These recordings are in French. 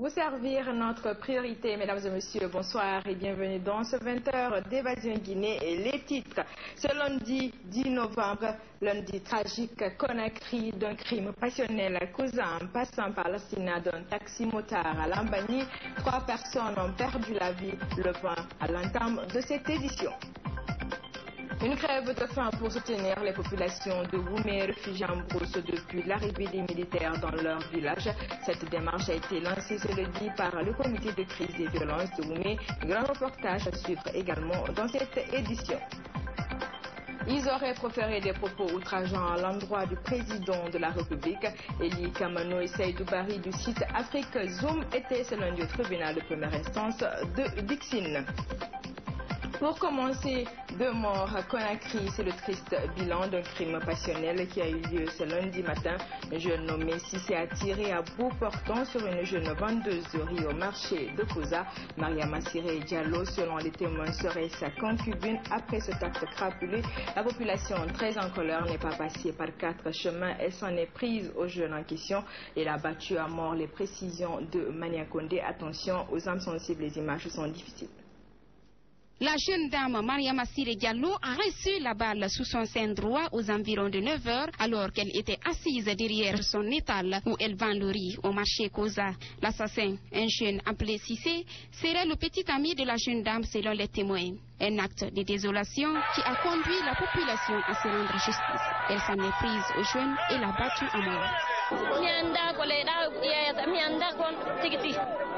Vous servir notre priorité, mesdames et messieurs, bonsoir et bienvenue dans ce 20h d'Évasion Guinée et les titres. Ce lundi 10 novembre, lundi tragique, Conakry d'un crime passionnel causant en passant par l'assassinat d'un taxi-motard à Lambani. 3 personnes ont perdu la vie le 20 à l'entame de cette édition. Une grève de faim pour soutenir les populations de Woumé réfugiées en brousse depuis l'arrivée des militaires dans leur village. Cette démarche a été lancée ce lundi par le comité de crise des violences de Woumé. Un grand reportage à suivre également dans cette édition. Ils auraient proféré des propos outrageants à l'endroit du président de la République. Eli Kamano et Seydou Bari du site Afrique Zoom étaient ce lundi au tribunal de première instance de Dixine. Pour commencer, 2 morts à Conakry, c'est le triste bilan d'un crime passionnel qui a eu lieu ce lundi matin. Un jeune nommé Sissé a tiré à bout portant sur une jeune vendeuse de riz au marché de Kouza. Maria Massiré Diallo, selon les témoins, serait sa concubine. Après cet acte crapuleux, la population très en colère n'est pas passée par 4 chemins. Elle s'en est prise au jeune en question et l'a battu à mort. Les précisions de Mania Condé. Attention aux âmes sensibles, les images sont difficiles. La jeune dame Maria Massiré Diallo a reçu la balle sous son sein droit aux environs de 9 heures alors qu'elle était assise derrière son étal où elle vend le riz au marché Koza. L'assassin, un jeune appelé Sissé, serait le petit ami de la jeune dame selon les témoins. Un acte de désolation qui a conduit la population à se rendre justice. Elle s'en est prise au jeune et l'a battu à mort.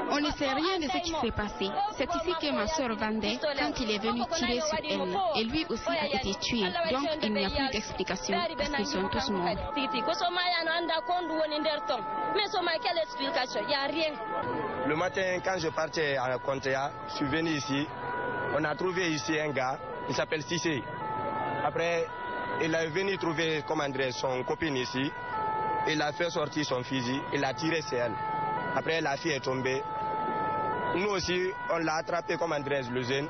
On ne sait rien de ce qui s'est passé. C'est ici que ma soeur vendait quand il est venu tirer sur elle. Et lui aussi a été tué. Donc il n'y a plus d'explication parce qu'ils sont tous morts. Le matin, quand je partais à Kontea, je suis venu ici. On a trouvé ici un gars, il s'appelle Sissé. Après, il est venu trouver, son copine ici. Il a fait sortir son fusil, il a tiré sur elle. Après, la fille est tombée. Nous aussi, on l'a attrapé, le jeune.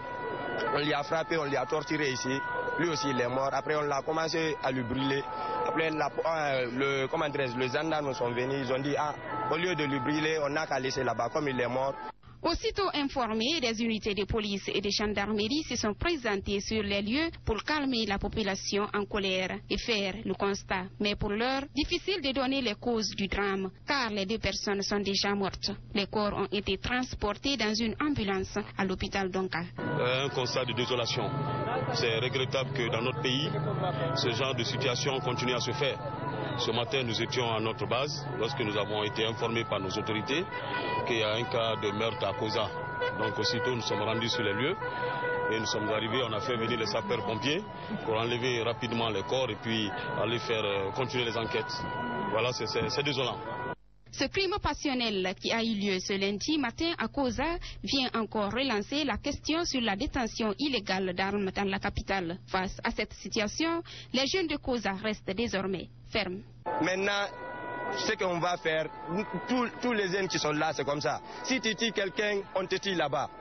On lui a frappé, on lui a torturé ici. Lui aussi, il est mort. Après, on l'a commencé à lui brûler. Après, les gendarmes sont venus, ils ont dit, au lieu de lui brûler, on n'a qu'à laisser là-bas, comme il est mort. Aussitôt informés, des unités de police et de gendarmerie se sont présentées sur les lieux pour calmer la population en colère et faire le constat. Mais pour l'heure, difficile de donner les causes du drame, car les 2 personnes sont déjà mortes. Les corps ont été transportés dans une ambulance à l'hôpital d'Onka. Un constat de désolation. C'est regrettable que dans notre pays, ce genre de situation continue à se faire. Ce matin, nous étions à notre base lorsque nous avons été informés par nos autorités qu'il y a un cas de meurtre à Koza. Donc aussitôt, nous sommes rendus sur les lieux et nous sommes arrivés, on a fait venir les sapeurs-pompiers pour enlever rapidement les corps et puis aller faire continuer les enquêtes. Voilà, c'est désolant. Ce crime passionnel qui a eu lieu ce lundi matin à Koza vient encore relancer la question sur la détention illégale d'armes dans la capitale. Face à cette situation, les jeunes de Koza restent désormais fermes. Maintenant, ce qu'on va faire, tous les jeunes qui sont là, c'est comme ça. Si tu tues quelqu'un, on te tue là-bas.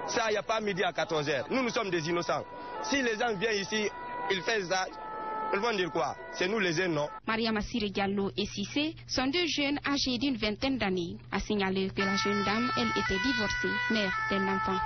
Ça, il n'y a pas midi à 14h. Nous sommes des innocents. Si les gens viennent ici, ils font ça. Ils vont dire quoi? C'est nous les jeunes, non? Maria Massiré Diallo et Sissé sont 2 jeunes âgés d'une vingtaine d'années. A signalé que la jeune dame, elle était divorcée, mère d'un enfant.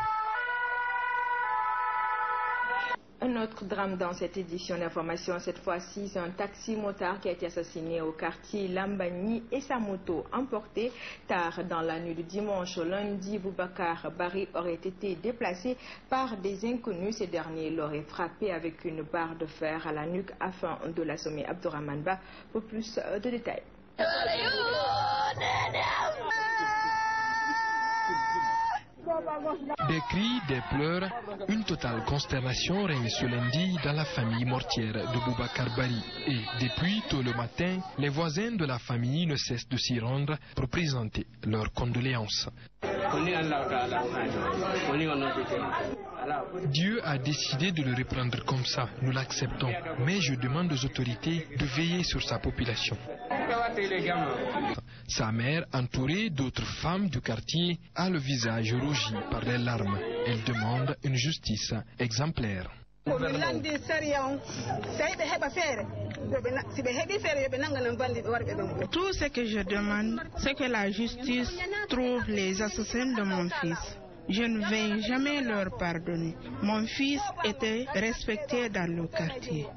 Un autre drame dans cette édition d'information, cette fois-ci, c'est un taxi-motard qui a été assassiné au quartier Lambani et sa moto emportée. Tard dans la nuit du dimanche au lundi, Boubacar Bari aurait été déplacé par des inconnus. Ces derniers l'auraient frappé avec une barre de fer à la nuque afin de l'assommer. Abdourahmane Ba pour plus de détails. Des cris, des pleurs, une totale consternation règne ce lundi dans la famille mortière de Boubacar Bari. Et depuis tôt le matin, les voisins de la famille ne cessent de s'y rendre pour présenter leurs condoléances. Dieu a décidé de le reprendre comme ça, nous l'acceptons. Mais je demande aux autorités de veiller sur sa population. Sa mère, entourée d'autres femmes du quartier, a le visage rougi par les larmes. Elle demande une justice exemplaire. Tout ce que je demande, c'est que la justice trouve les assassins de mon fils. Je ne vais jamais leur pardonner. Mon fils était respecté dans le quartier.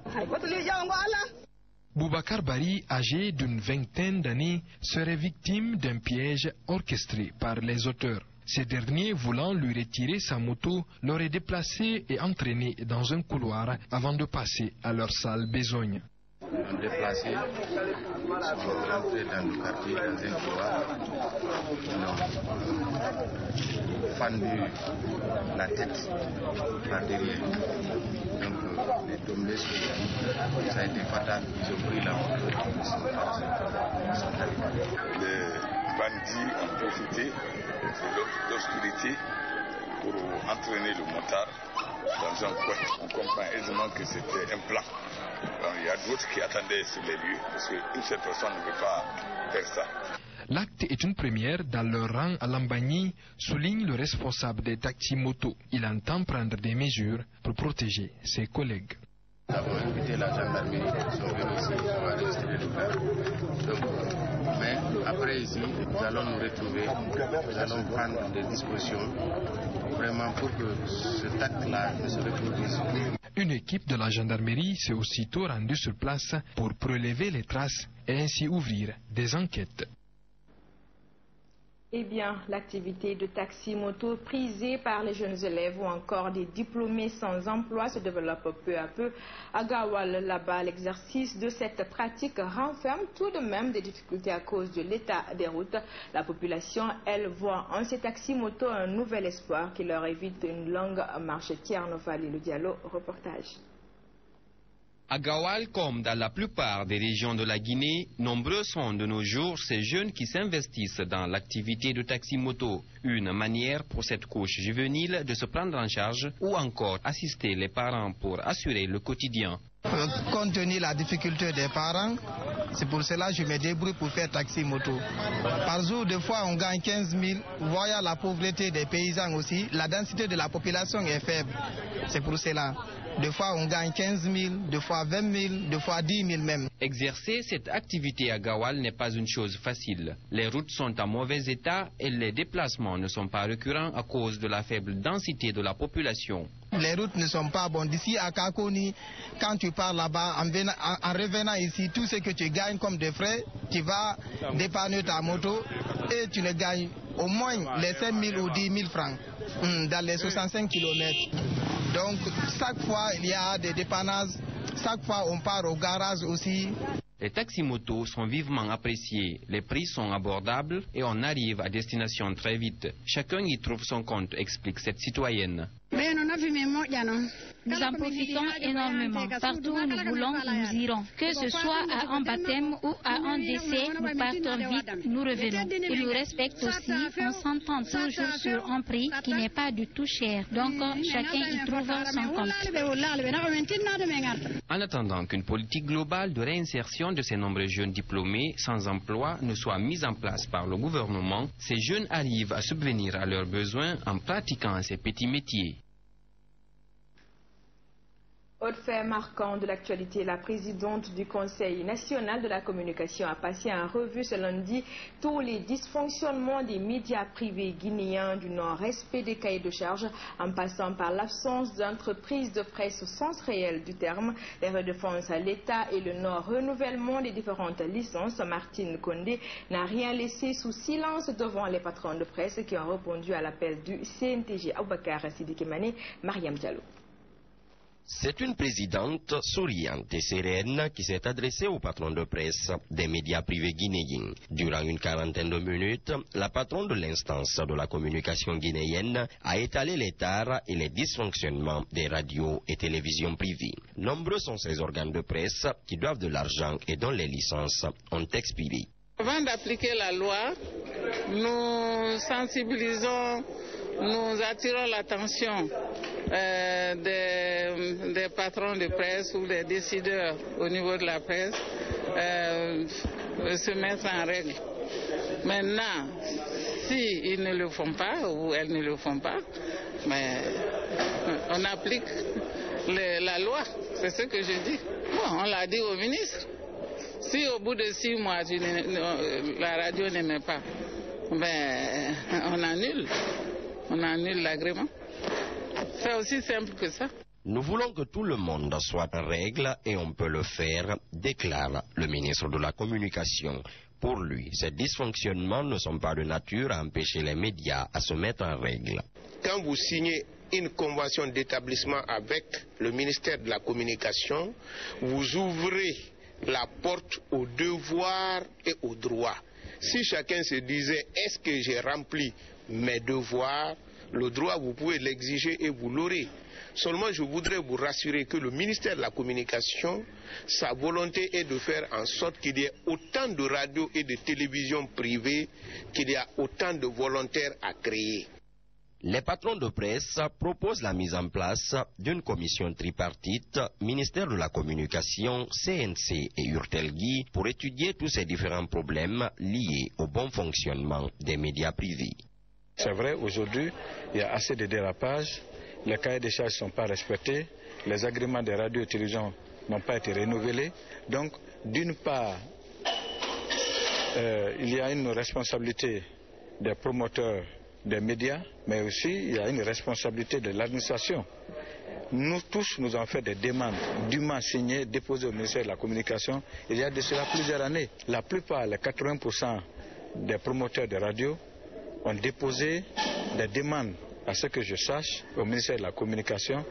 Boubacar Bari, âgé d'une vingtaine d'années, serait victime d'un piège orchestré par les auteurs. Ces derniers, voulant lui retirer sa moto, l'auraient déplacé et entraîné dans un couloir avant de passer à leur sale besogne. Ils l'ont déplacé, ils sont rentrés dans le quartier, dans un couloir, ils l'ont fendu la tête par derrière. Donc, il est tombé sur lui, ça a été fatal, ils ont pris la moto, ils sont allés. Les bandits ont profité de l'obscurité pour entraîner le motard dans un coin. On comprend aisément que c'était un plan. Donc, il y a d'autres qui attendaient sur les lieux parce qu'une seule personne ne peut pas faire ça. L'acte est une première dans leur rang à Lambagny, souligne le responsable des taxis-motos. Il entend prendre des mesures pour protéger ses collègues. Nous avons invité la gendarmerie, ils sont venus ici, ils ont enregistré le cas. Donc, mais après ici, nous allons nous retrouver, nous allons prendre des dispositions vraiment pour que cet acte-là ne se reproduise plus. Une équipe de la gendarmerie s'est aussitôt rendue sur place pour prélever les traces et ainsi ouvrir des enquêtes. Eh bien, l'activité de taxi-moto prisée par les jeunes élèves ou encore des diplômés sans emploi se développe peu à peu. À Gawal, là-bas, l'exercice de cette pratique renferme tout de même des difficultés à cause de l'état des routes. La population, elle, voit en ces taxi-motos un nouvel espoir qui leur évite une longue marche. Tierno Fali, le Diallo, reportage. À Gawal, comme dans la plupart des régions de la Guinée, nombreux sont de nos jours ces jeunes qui s'investissent dans l'activité de taxi-moto. Une manière pour cette couche juvénile de se prendre en charge ou encore assister les parents pour assurer le quotidien. Compte tenu de la difficulté des parents, c'est pour cela que je me débrouille pour faire taxi-moto. Par jour, des fois, on gagne 15 000. Voyant la pauvreté des paysans aussi, la densité de la population est faible. C'est pour cela. Des fois, on gagne 15 000, des fois 20 000, des fois 10 000 même. Exercer cette activité à Gawal n'est pas une chose facile. Les routes sont en mauvais état et les déplacements ne sont pas récurrents à cause de la faible densité de la population. Les routes ne sont pas bonnes. D'ici à Kakoni, quand tu pars là-bas, en revenant ici, tout ce que tu gagnes comme des frais, tu vas dépanner ta moto et tu ne gagnes au moins les 5 000 ou 10 000 francs dans les 65 km. Donc, chaque fois, il y a des dépannages. Chaque fois, on part au garage aussi. Les taxis-motos sont vivement appréciés, les prix sont abordables et on arrive à destination très vite. Chacun y trouve son compte, explique cette citoyenne. Nous en profitons énormément. Partout où nous voulons, nous irons. Que ce soit à un baptême ou à un décès, nous partons vite, nous revenons. Ils nous respectent aussi. On s'entend toujours sur un prix qui n'est pas du tout cher. Donc chacun y trouve son compte. En attendant qu'une politique globale de réinsertion de ces nombreux jeunes diplômés sans emploi ne soit mise en place par le gouvernement, ces jeunes arrivent à subvenir à leurs besoins en pratiquant ces petits métiers. Autre fait marquant de l'actualité, la présidente du Conseil national de la communication a passé en revue ce lundi tous les dysfonctionnements des médias privés guinéens, du non-respect des cahiers de charges en passant par l'absence d'entreprises de presse au sens réel du terme, les redéfenses à l'État et le non-renouvellement des différentes licences. Martine Condé n'a rien laissé sous silence devant les patrons de presse qui ont répondu à l'appel du CNTG. Aboubakar Sidikemane, Mariam Diallo. C'est une présidente souriante et sereine qui s'est adressée aux patrons de presse des médias privés guinéens. Durant une quarantaine de minutes, la patronne de l'instance de la communication guinéenne a étalé les tares et les dysfonctionnements des radios et télévisions privées. Nombreux sont ces organes de presse qui doivent de l'argent et dont les licences ont expiré. Avant d'appliquer la loi, nous sensibilisons, nous attirons l'attention des patrons de presse ou des décideurs au niveau de la presse de se mettre en règle. Maintenant, s'ils ne le font pas ou elles ne le font pas, mais on applique la loi, c'est ce que je dis. Bon, on l'a dit au ministre. Si au bout de 6 mois, la radio n'aimait pas, ben, on annule l'agrément. C'est aussi simple que ça. Nous voulons que tout le monde soit en règle et on peut le faire, déclare le ministre de la Communication. Pour lui, ces dysfonctionnements ne sont pas de nature à empêcher les médias à se mettre en règle. Quand vous signez une convention d'établissement avec le ministère de la Communication, vous ouvrez la porte aux devoirs et aux droits. Si chacun se disait, est-ce que j'ai rempli mes devoirs, le droit, vous pouvez l'exiger et vous l'aurez. Seulement, je voudrais vous rassurer que le ministère de la Communication, sa volonté est de faire en sorte qu'il y ait autant de radios et de télévisions privées, qu'il y a autant de volontaires à créer. Les patrons de presse proposent la mise en place d'une commission tripartite, ministère de la Communication, CNC et Urtelgui, pour étudier tous ces différents problèmes liés au bon fonctionnement des médias privés. C'est vrai, aujourd'hui, il y a assez de dérapages. Les cahiers des charges ne sont pas respectés, les agréments des radios et télévisions n'ont pas été renouvelés. Donc, d'une part, il y a une responsabilité des promoteurs des médias, mais aussi il y a une responsabilité de l'administration. Nous tous, nous avons fait des demandes dûment signées, déposées au ministère de la Communication il y a de cela plusieurs années. La plupart, les 80% des promoteurs de radios ont déposé des demandes, à ce que je sache, au ministère de la Communication,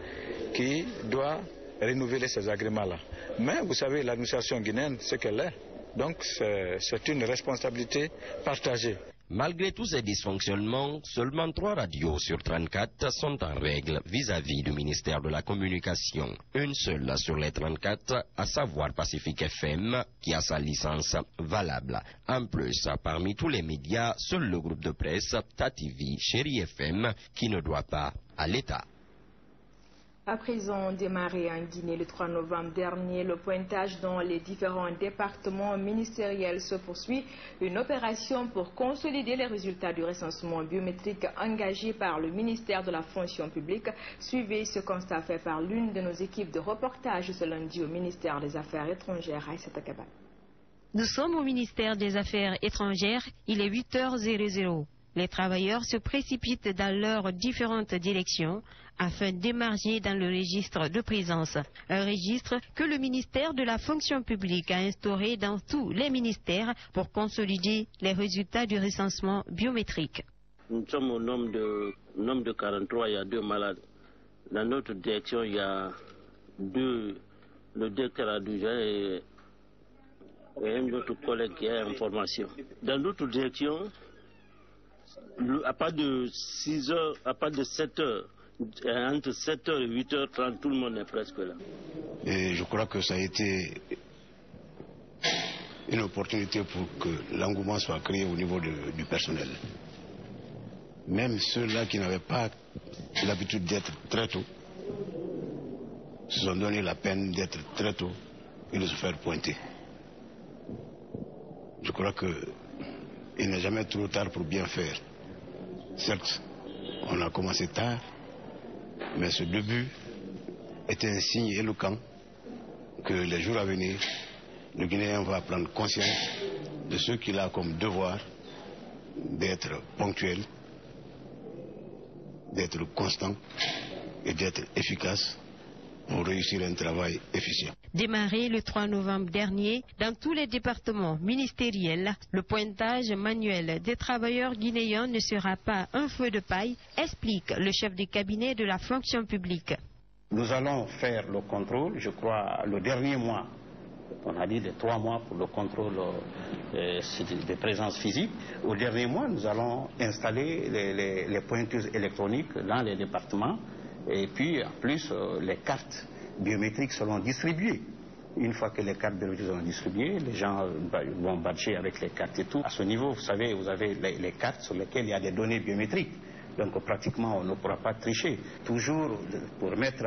qui doit renouveler ces agréments-là. Mais vous savez, l'administration guinéenne, ce qu'elle est. Donc c'est une responsabilité partagée. Malgré tous ces dysfonctionnements, seulement 3 radios sur 34 sont en règle vis-à-vis du ministère de la Communication. Une seule sur les 34, à savoir Pacifique FM, qui a sa licence valable. En plus, parmi tous les médias, seul le groupe de presse TATV Chéri FM qui ne doit pas à l'État. À présent démarré en Guinée le 3 novembre dernier, le pointage dans les différents départements ministériels se poursuit. Une opération pour consolider les résultats du recensement biométrique engagé par le ministère de la Fonction publique. Suivez ce constat fait par l'une de nos équipes de reportage ce lundi au ministère des Affaires étrangères. Aïssata Kaba. Nous sommes au ministère des Affaires étrangères, il est 8h00. Les travailleurs se précipitent dans leurs différentes directions afin d'émarger dans le registre de présence. Un registre que le ministère de la Fonction publique a instauré dans tous les ministères pour consolider les résultats du recensement biométrique. Nous sommes au nombre de 43, il y a 2 malades. Dans notre direction, il y a 2, le directeur adjoint et un autre collègue qui a une formation. Dans notre direction, à part de 6 heures, à part de 7 heures, entre 7h et 8h30, tout le monde est presque là. Et je crois que ça a été une opportunité pour que l'engouement soit créé au niveau du personnel. Même ceux-là qui n'avaient pas l'habitude d'être très tôt se sont donné la peine d'être très tôt et de se faire pointer. Je crois qu'il n'est jamais trop tard pour bien faire. Certes, on a commencé tard, mais ce début est un signe éloquent que les jours à venir, le Guinéen va prendre conscience de ce qu'il a comme devoir d'être ponctuel, d'être constant et d'être efficace pour réussir un travail efficient. Démarré le 3 novembre dernier, dans tous les départements ministériels, le pointage manuel des travailleurs guinéens ne sera pas un feu de paille, explique le chef de cabinet de la fonction publique. Nous allons faire le contrôle, je crois, le dernier mois. On a dit les 3 mois pour le contrôle de présence physique. Au dernier mois, nous allons installer les pointeuses électroniques dans les départements. Et puis, en plus, les cartes biométriques seront distribuées. Une fois que les cartes biométriques seront distribuées, les gens vont badger avec les cartes et tout. À ce niveau, vous savez, vous avez les cartes sur lesquelles il y a des données biométriques. Donc, pratiquement, on ne pourra pas tricher. Toujours, pour mettre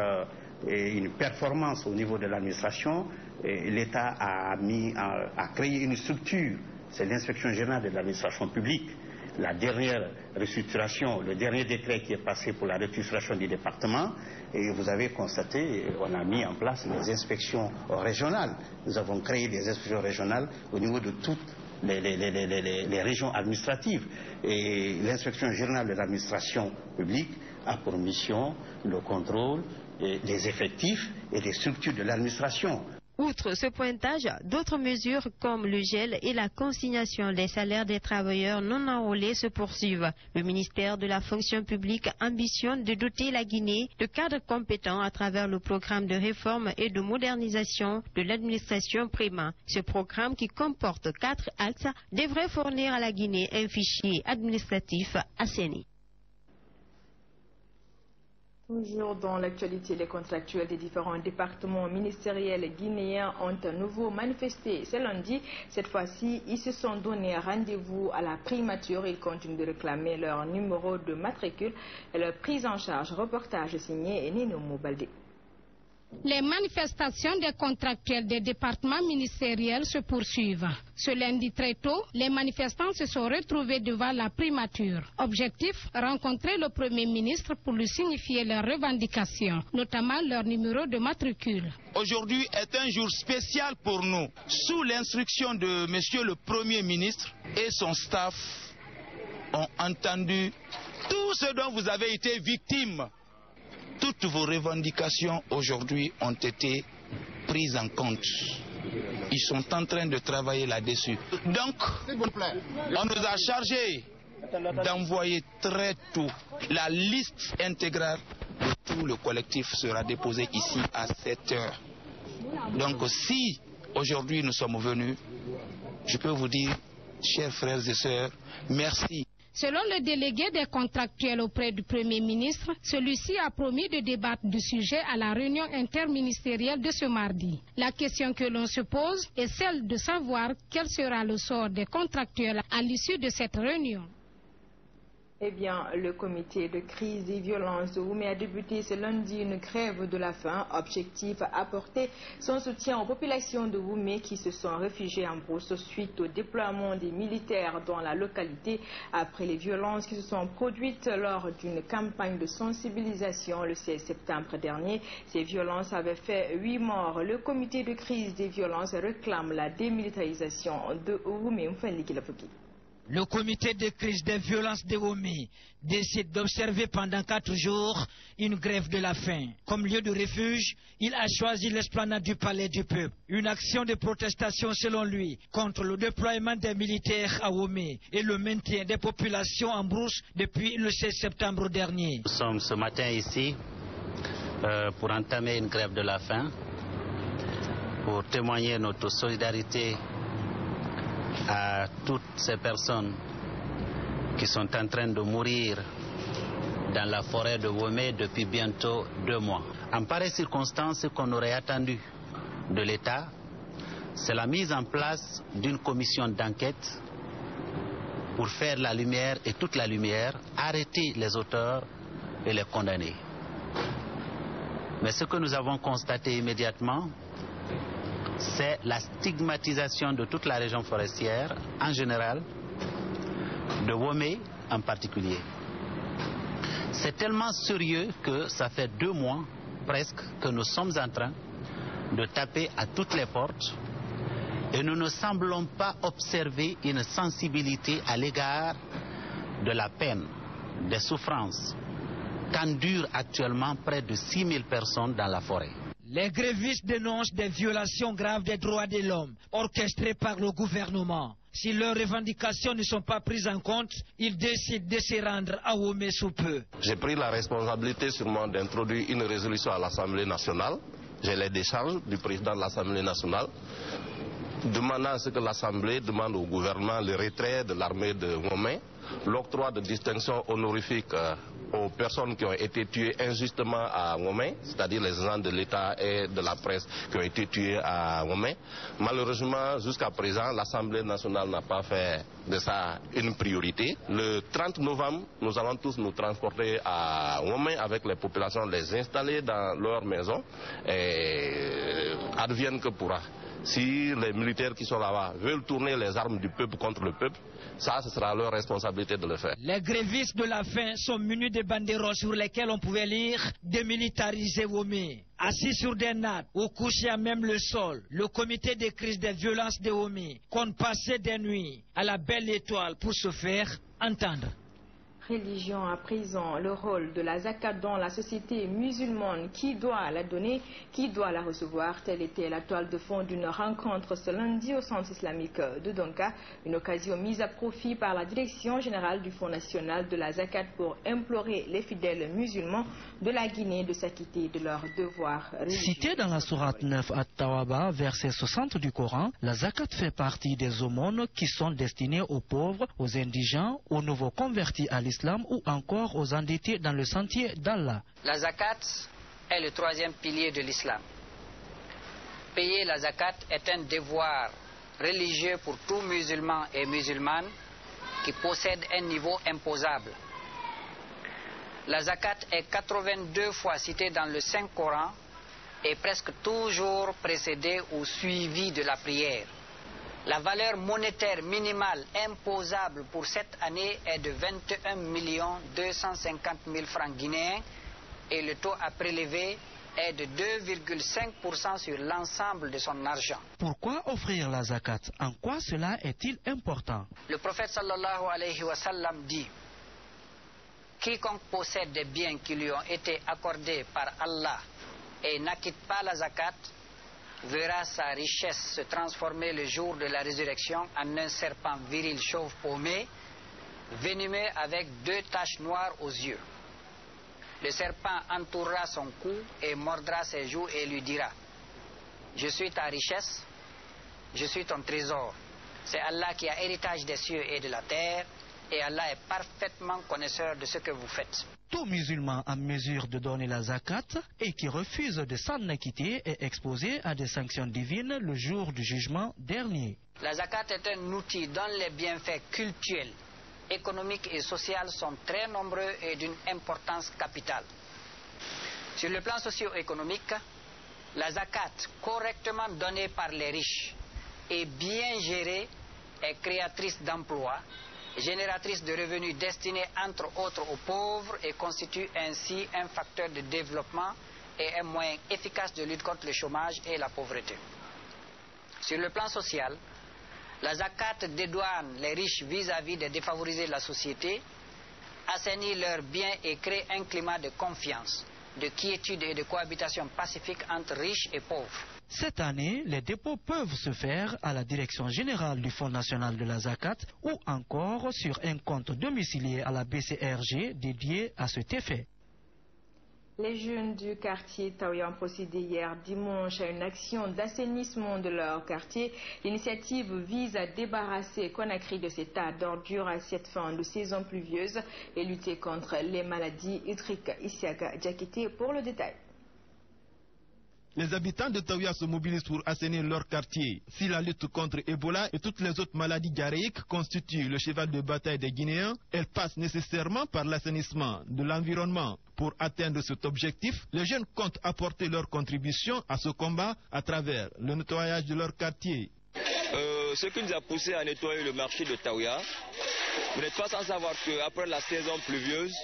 une performance au niveau de l'administration, l'État a créé une structure. C'est l'inspection générale de l'administration publique. la dernière restructuration, le dernier décret qui est passé pour la restructuration du département, et vous avez constaté, on a mis en place les inspections régionales. Nous avons créé des inspections régionales au niveau de toutes les régions administratives. Et l'inspection générale de l'administration publique a pour mission le contrôle des effectifs et des structures de l'administration. Outre ce pointage, d'autres mesures comme le gel et la consignation des salaires des travailleurs non enrôlés se poursuivent. Le ministère de la fonction publique ambitionne de doter la Guinée de cadres compétents à travers le programme de réforme et de modernisation de l'administration PRIMA. Ce programme, qui comporte 4 axes, devrait fournir à la Guinée un fichier administratif assaini. Toujours dans l'actualité, les contractuels des différents départements ministériels guinéens ont à nouveau manifesté ce lundi. Cette fois-ci, ils se sont donné rendez-vous à la primature. Ils continuent de réclamer leur numéro de matricule et leur prise en charge. Reportage signé Nino Moubalde. Les manifestations des contractuels des départements ministériels se poursuivent. Ce lundi très tôt, les manifestants se sont retrouvés devant la primature. Objectif, rencontrer le Premier ministre pour lui signifier leurs revendications, notamment leur numéro de matricule. Aujourd'hui est un jour spécial pour nous. Sous l'instruction de Monsieur le Premier ministre et son staff ont entendu tout ce dont vous avez été victime. Toutes vos revendications aujourd'hui ont été prises en compte. Ils sont en train de travailler là-dessus. Donc, on nous a chargé d'envoyer très tôt la liste intégrale de tout le collectif sera déposée ici à 7 heures. Donc, si aujourd'hui nous sommes venus, je peux vous dire, chers frères et sœurs, merci. Selon le délégué des contractuels auprès du Premier ministre, celui-ci a promis de débattre du sujet à la réunion interministérielle de ce mardi. La question que l'on se pose est celle de savoir quel sera le sort des contractuels à l'issue de cette réunion. Eh bien, le comité de crise des violences de Woumé a débuté ce lundi une grève de la faim. Objectif, apporter son soutien aux populations de Woumé qui se sont réfugiées en brousse suite au déploiement des militaires dans la localité après les violences qui se sont produites lors d'une campagne de sensibilisation le 16 septembre dernier. Ces violences avaient fait 8 morts. Le comité de crise des violences réclame la démilitarisation de Woumé. Le comité de crise des violences de Woumé décide d'observer pendant 4 jours une grève de la faim. Comme lieu de refuge, il a choisi l'esplanade du palais du peuple. Une action de protestation selon lui contre le déploiement des militaires à Woumé et le maintien des populations en brousse depuis le 16 septembre dernier. Nous sommes ce matin ici pour entamer une grève de la faim, pour témoigner notre solidarité à toutes ces personnes qui sont en train de mourir dans la forêt de Woumé depuis bientôt 2 mois. En pareille circonstance, ce qu'on aurait attendu de l'État, c'est la mise en place d'une commission d'enquête pour faire la lumière et toute la lumière, arrêter les auteurs et les condamner. Mais ce que nous avons constaté immédiatement, c'est la stigmatisation de toute la région forestière en général, de Woumé en particulier. C'est tellement sérieux que ça fait 2 mois presque que nous sommes en train de taper à toutes les portes et nous ne semblons pas observer une sensibilité à l'égard de la peine, des souffrances qu'endurent actuellement près de 6000 personnes dans la forêt. Les grévistes dénoncent des violations graves des droits de l'homme orchestrées par le gouvernement. Si leurs revendications ne sont pas prises en compte, ils décident de se rendre à Woumé sous peu. J'ai pris la responsabilité sûrement d'introduire une résolution à l'Assemblée nationale. J'ai les décharges du président de l'Assemblée nationale, demandant à ce que l'Assemblée demande au gouvernement le retrait de l'armée de Woumé, l'octroi de distinctions honorifiques aux personnes qui ont été tuées injustement à Woumé, c'est-à-dire les agents de l'État et de la presse qui ont été tués à Woumé. Malheureusement, jusqu'à présent, l'Assemblée nationale n'a pas fait de ça une priorité. Le 30 novembre, nous allons tous nous transporter à Woumé avec les populations, les installer dans leurs maisons et advienne que pourra. Si les militaires qui sont là-bas veulent tourner les armes du peuple contre le peuple, ça, ce sera leur responsabilité de le faire. Les grévistes de la faim sont munis de banderoles sur lesquelles on pouvait lire « Démilitariser Womé ». Assis sur des nattes ou couchés à même le sol, le comité de crise des violences de Womé compte passer des nuits à la belle étoile pour se faire entendre. Religion à présent, le rôle de la zakat dans la société musulmane, qui doit la donner, qui doit la recevoir, telle était la toile de fond d'une rencontre ce lundi au centre islamique de Donka, une occasion mise à profit par la direction générale du Fonds national de la zakat pour implorer les fidèles musulmans de la Guinée de s'acquitter de leurs devoirs religieux. Cité dans la sourate 9 à Tawaba, verset 60 du Coran, la zakat fait partie des aumônes qui sont destinées aux pauvres, aux indigents, aux nouveaux convertis à l'islam ou encore aux endettés dans le sentier d'Allah. La zakat est le troisième pilier de l'islam. Payer la zakat est un devoir religieux pour tout musulman et musulmane qui possède un niveau imposable. La zakat est 82 fois citée dans le Saint-Coran et presque toujours précédée ou suivie de la prière. La valeur monétaire minimale imposable pour cette année est de 21 250 000 francs guinéens et le taux à prélever est de 2,5% sur l'ensemble de son argent. Pourquoi offrir la zakat? En quoi cela est-il important? Le prophète sallallahu alayhi wa sallam dit: quiconque possède des biens qui lui ont été accordés par Allah et n'acquitte pas la zakat verra sa richesse se transformer le jour de la résurrection en un serpent viril chauve paumé, venimeux avec 2 taches noires aux yeux. Le serpent entourera son cou et mordra ses joues et lui dira: je suis ta richesse, je suis ton trésor. C'est Allah qui a héritage des cieux et de la terre, et Allah est parfaitement connaisseur de ce que vous faites. Tout musulman en mesure de donner la zakat et qui refuse de s'en acquitter est exposé à des sanctions divines le jour du jugement dernier. La zakat est un outil dont les bienfaits cultuels, économiques et sociaux sont très nombreux et d'une importance capitale. Sur le plan socio-économique, la zakat, correctement donnée par les riches et bien gérée, est créatrice d'emplois, génératrice de revenus destinés entre autres aux pauvres et constitue ainsi un facteur de développement et un moyen efficace de lutte contre le chômage et la pauvreté. Sur le plan social, la zakat dédouane les riches vis-à-vis des défavorisés de la société, assainit leurs biens et crée un climat de confiance, de quiétude et de cohabitation pacifique entre riches et pauvres. Cette année, les dépôts peuvent se faire à la direction générale du Fonds national de la zakat ou encore sur un compte domicilié à la BCRG dédié à cet effet. Les jeunes du quartier Tawya ont procédé hier dimanche à une action d'assainissement de leur quartier. L'initiative vise à débarrasser Conakry de cet tas d'ordures à cette fin de saison pluvieuse et lutter contre les maladies hydriques. Isiaga Djakité pour le détail. Les habitants de Tawya se mobilisent pour assainir leur quartier. Si la lutte contre Ebola et toutes les autres maladies diarrhéiques constituent le cheval de bataille des Guinéens, elle passe nécessairement par l'assainissement de l'environnement. Pour atteindre cet objectif, les jeunes comptent apporter leur contribution à ce combat à travers le nettoyage de leur quartier. Ce qui nous a poussé à nettoyer le marché de Tawya, vous n'êtes pas sans savoir qu'après la saison pluvieuse,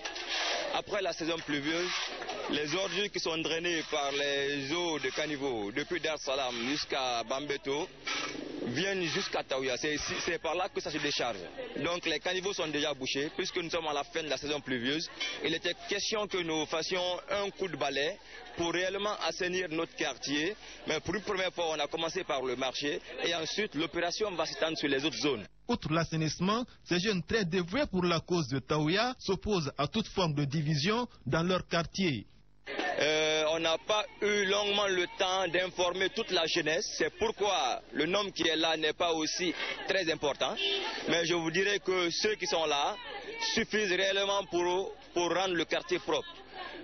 les ordures qui sont drainées par les eaux de caniveau depuis Dar Salam jusqu'à Bambeto viennent jusqu'à Tawya. C'est par là que ça se décharge. Donc les caniveaux sont déjà bouchés puisque nous sommes à la fin de la saison pluvieuse. Il était question que nous fassions un coup de balai pour réellement assainir notre quartier. Mais pour une première fois, on a commencé par le marché et ensuite l'opération va s'étendre sur les autres zones. Outre l'assainissement, ces jeunes très dévoués pour la cause de Tawya s'opposent à toute forme de division dans leur quartier. On n'a pas eu longuement le temps d'informer toute la jeunesse. C'est pourquoi le nombre qui est là n'est pas aussi très important. Mais je vous dirais que ceux qui sont là suffisent réellement pour rendre le quartier propre.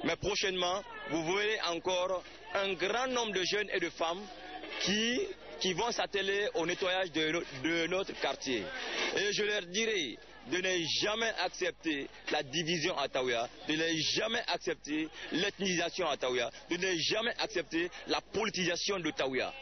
Mais prochainement, vous verrez encore un grand nombre de jeunes et de femmes qui vont s'atteler au nettoyage de notre quartier. Et je leur dirai de ne jamais accepter la division à Taouya, de ne jamais accepter l'ethnisation à Taouya, de ne jamais accepter la politisation de Taouya.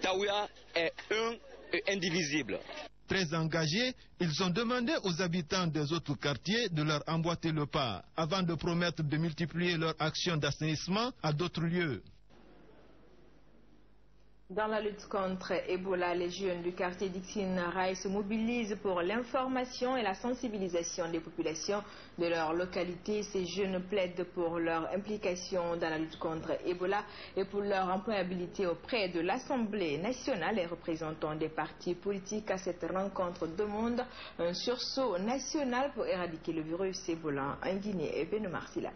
Taouya est un et indivisible. Très engagés, ils ont demandé aux habitants des autres quartiers de leur emboîter le pas avant de promettre de multiplier leurs actions d'assainissement à d'autres lieux. Dans la lutte contre Ebola, les jeunes du quartier Dixine Rai se mobilisent pour l'information et la sensibilisation des populations de leur localité. Ces jeunes plaident pour leur implication dans la lutte contre Ebola et pour leur employabilité auprès de l'Assemblée nationale. Les représentants des partis politiques à cette rencontre demandent un sursaut national pour éradiquer le virus Ebola en Guinée et Benoît-Marsila.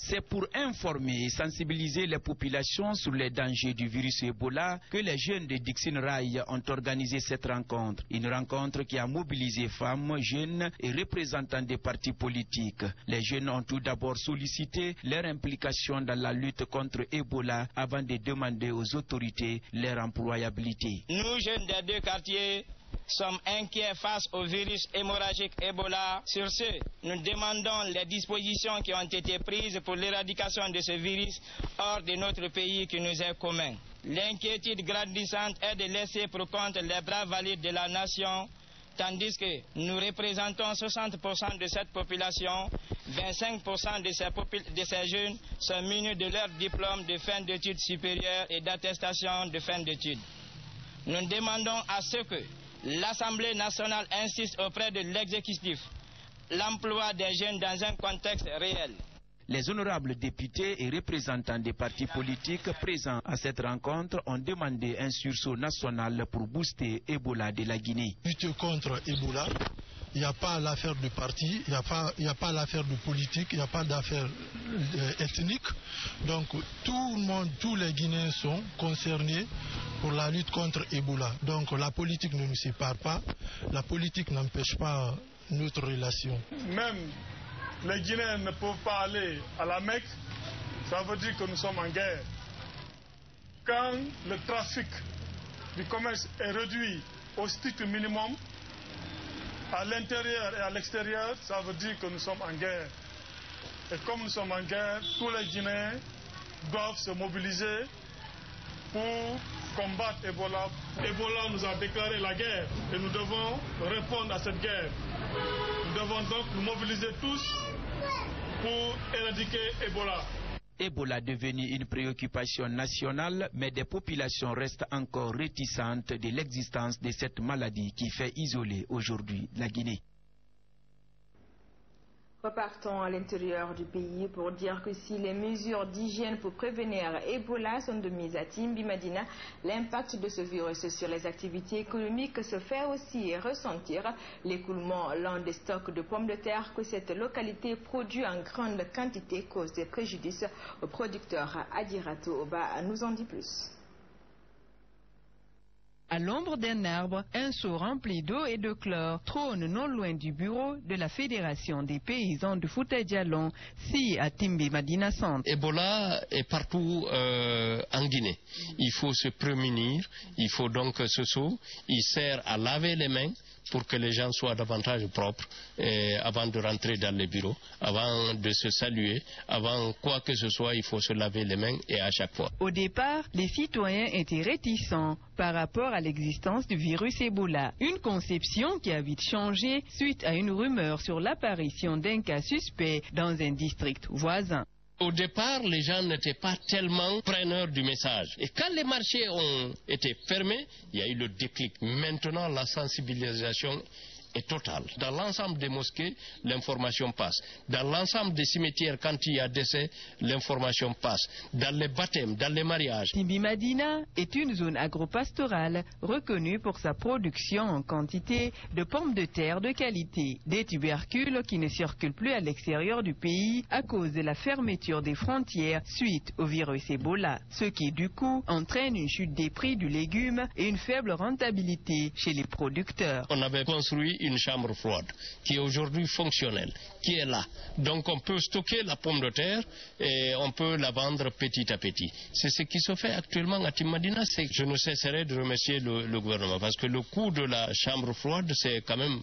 C'est pour informer et sensibiliser les populations sur les dangers du virus Ebola que les jeunes de Dixine Rai ont organisé cette rencontre. Une rencontre qui a mobilisé femmes, jeunes et représentants des partis politiques. Les jeunes ont tout d'abord sollicité leur implication dans la lutte contre Ebola avant de demander aux autorités leur employabilité. Nous, jeunes des deux quartiers, sommes inquiets face au virus hémorragique Ebola. Sur ce, nous demandons les dispositions qui ont été prises pour l'éradication de ce virus hors de notre pays qui nous est commun. L'inquiétude grandissante est de laisser pour compte les bras valides de la nation, tandis que nous représentons 60% de cette population, 25% de ces jeunes sont munis de leur diplôme de fin d'études supérieures et d'attestation de fin d'études. Nous demandons à ce que l'Assemblée nationale insiste auprès de l'exécutif l'emploi des jeunes dans un contexte réel. Les honorables députés et représentants des partis politiques présents à cette rencontre ont demandé un sursaut national pour booster Ebola de la Guinée. Lutter contre Ebola, il n'y a pas l'affaire de parti, il n'y a pas l'affaire de politique, il n'y a pas d'affaire ethnique. Donc tout le monde, tous les Guinéens sont concernés pour la lutte contre Ebola. Donc la politique ne nous sépare pas, la politique n'empêche pas notre relation. Même les Guinéens ne peuvent pas aller à la Mecque, ça veut dire que nous sommes en guerre. Quand le trafic du commerce est réduit au strict minimum, à l'intérieur et à l'extérieur, ça veut dire que nous sommes en guerre. Et comme nous sommes en guerre, tous les Guinéens doivent se mobiliser pour combattre Ebola. Ebola nous a déclaré la guerre et nous devons répondre à cette guerre. Nous devons donc nous mobiliser tous pour éradiquer Ebola. Ebola devenu une préoccupation nationale, mais des populations restent encore réticentes de l'existence de cette maladie qui fait isoler aujourd'hui la Guinée. Repartons à l'intérieur du pays pour dire que si les mesures d'hygiène pour prévenir Ebola sont de mise à Timbi-Madina, l'impact de ce virus sur les activités économiques se fait aussi ressentir. L'écoulement lent des stocks de pommes de terre que cette localité produit en grande quantité cause des préjudices aux producteurs. Adirato Oba nous en dit plus. À l'ombre d'un arbre, un seau rempli d'eau et de chlore trône non loin du bureau de la Fédération des paysans de Fouta-Djallon, si à Timbi-Madina Centre. Ebola est partout en Guinée. Il faut se prémunir, il faut donc ce seau. Il sert à laver les mains pour que les gens soient davantage propres avant de rentrer dans les bureaux, avant de se saluer, avant quoi que ce soit, il faut se laver les mains et à chaque fois. Au départ, les citoyens étaient réticents par rapport à l'existence du virus Ebola. Une conception qui a vite changé suite à une rumeur sur l'apparition d'un cas suspect dans un district voisin. Au départ, les gens n'étaient pas tellement preneurs du message. Et quand les marchés ont été fermés, il y a eu le déclic. Maintenant, la sensibilisation est totale. Dans l'ensemble des mosquées, l'information passe. Dans l'ensemble des cimetières, quand il y a décès, l'information passe. Dans les baptêmes, dans les mariages. Timbi-Madina est une zone agropastorale reconnue pour sa production en quantité de pommes de terre de qualité. Des tubercules qui ne circulent plus à l'extérieur du pays à cause de la fermeture des frontières suite au virus Ebola. Ce qui, du coup, entraîne une chute des prix du légume et une faible rentabilité chez les producteurs. On avait construit une chambre froide qui est aujourd'hui fonctionnelle, qui est là. Donc on peut stocker la pomme de terre et on peut la vendre petit à petit. C'est ce qui se fait actuellement à Timbi-Madina. Je ne cesserai de remercier le gouvernement parce que le coût de la chambre froide, c'est quand même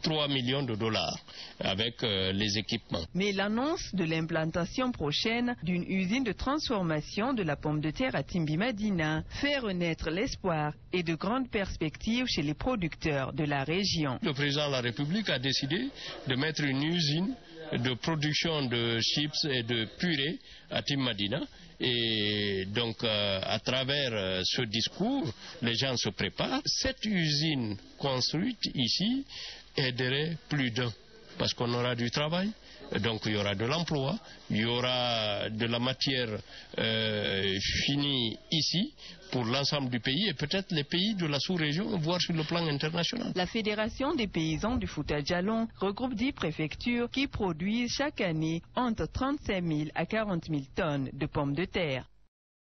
3 millions de dollars avec les équipements. Mais l'annonce de l'implantation prochaine d'une usine de transformation de la pomme de terre à Timbi-Madina fait renaître l'espoir et de grandes perspectives chez les producteurs de la région. Le président de la République a décidé de mettre une usine de production de chips et de purée à Timbi-Madina. Et donc, à travers ce discours, les gens se préparent. Cette usine construite ici aiderait plus d'un, parce qu'on aura du travail, donc il y aura de l'emploi, il y aura de la matière finie ici pour l'ensemble du pays et peut-être les pays de la sous-région, voire sur le plan international. La Fédération des paysans du Fouta-Djallon regroupe 10 préfectures qui produisent chaque année entre 35 000 à 40 000 tonnes de pommes de terre.